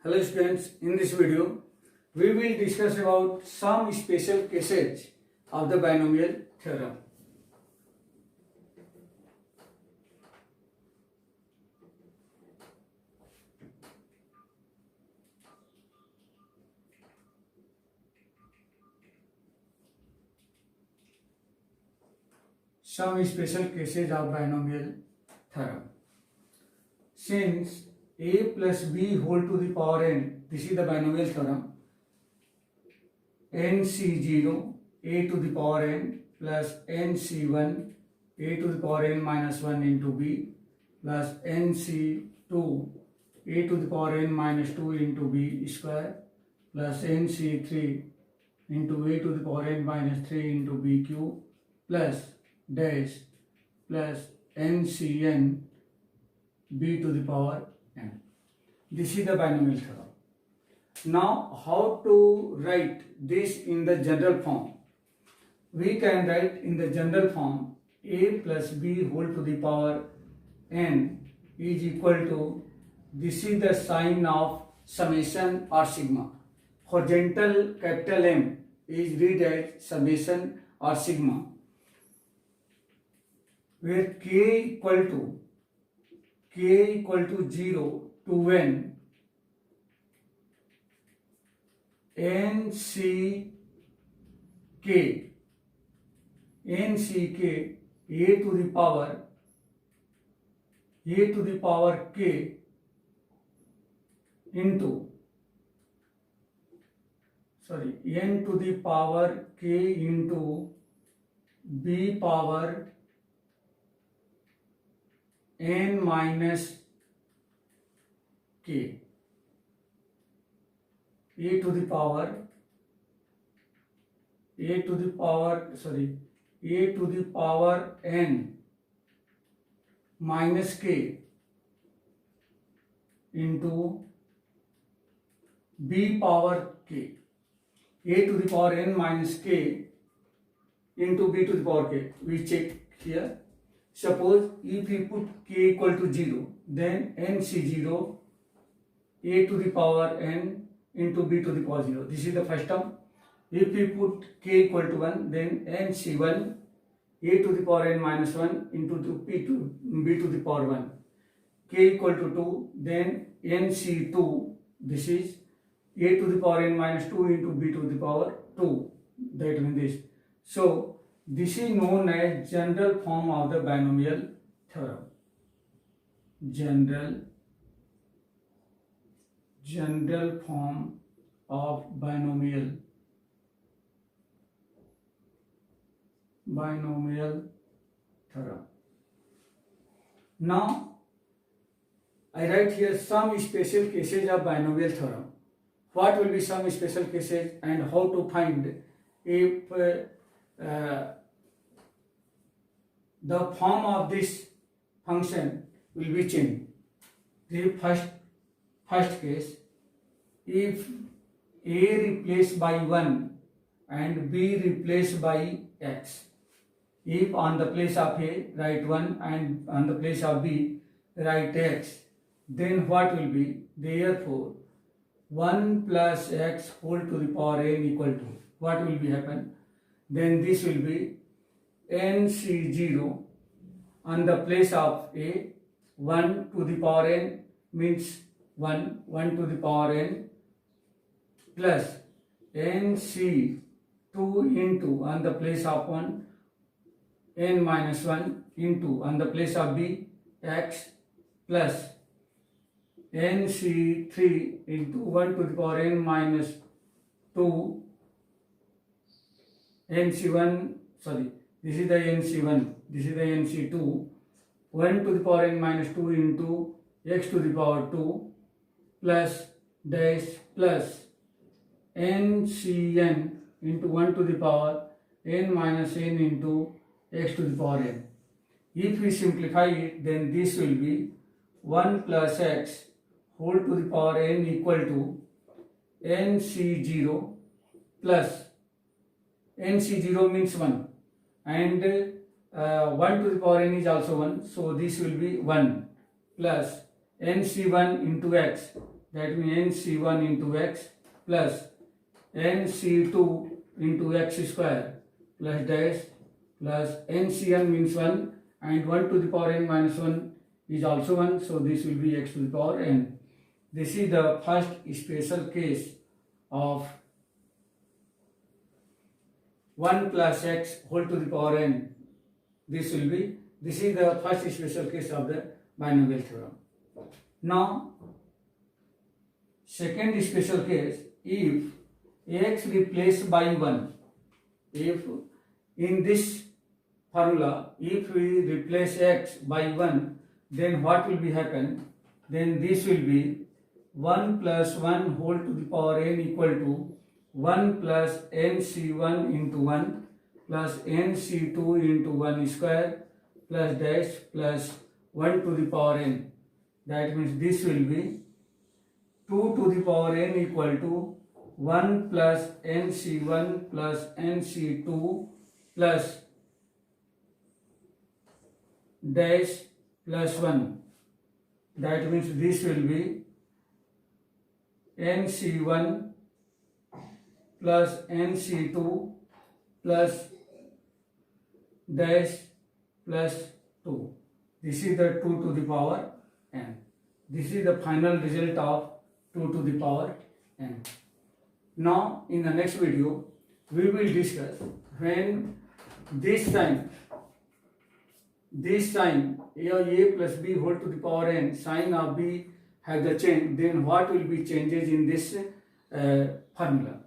Hello students, in this video we will discuss about some special cases of the binomial theorem. Some special cases of binomial theorem. Since a plus b whole to the power n, this is the binomial theorem, nc0 a to the power n plus nc1 a to the power n minus 1 into b plus nc2 a to the power n minus 2 into b square plus nc3 into a to the power n minus 3 into b cube plus dash plus ncn b to the power n. This is the binomial theorem. Now, how to write this in the general form? We can write in the general form a plus b whole to the power n is equal to, this is the sign of summation or sigma. Horizontal capital M is read as summation or sigma, where k equal to 0 to when nck a to the power k into n to the power k into b power n minus k, a to the power n minus k into b power k, a to the power n minus k into b to the power k. We check here. Suppose if we put k equal to 0, then nc0 a to the power n into b to the power 0. This is the first term. If we put k equal to 1, then nc1 a to the power n minus 1 into b to the power 1. K equal to 2, then nc2, this is a to the power n minus 2 into b to the power 2. That means this. So, this is known as general form of the binomial theorem. General form of binomial theorem. Now, I write here some special cases of binomial theorem. What will be some special cases and how to find if the form of this function will be changed. The first case, if a replaced by 1 and b replaced by x. If on the place of a write 1 and on the place of b write x, then what will be? Therefore, 1 plus x whole to the power n equal to, what will be happen? Then this will be nc0 on the place of a, 1 to the power n means 1 to the power n plus nc2 into on the place of 1 n minus 1 into on the place of b x plus nc3 into 1 to the power n minus 2 nc1, this is the nc1, this is the nc2, 1 to the power n minus 2 into x to the power 2 plus dash plus ncn into 1 to the power n minus n into x to the power n. If we simplify it, then this will be 1 plus x whole to the power n equal to nc0 plus nc0 means 1 and 1 to the power n is also 1, so this will be 1 plus nc1 into x that means nc1 into x plus nc2 into x square plus dash plus ncn means 1 and 1 to the power n minus 1 is also 1, so this will be x to the power n. This is the first special case of 1 plus x whole to the power n. This is the first special case of the binomial theorem. Now, second special case, if x replaced by 1, if in this formula, if we replace x by 1, then what will be happen? Then this will be 1 plus 1 whole to the power n equal to 1 plus nc1 into 1 plus nc2 into 1 square plus dash plus 1 to the power n. That means this will be 2 to the power n equal to 1 plus nc1 plus nc2 plus dash plus 1. That means this will be nc1 plus nc2 plus dash plus 2. This is the 2 to the power n. This is the final result of 2 to the power n. Now in the next video we will discuss when this sign a plus b whole to the power n, sign of b have the change, then what will be changes in this formula.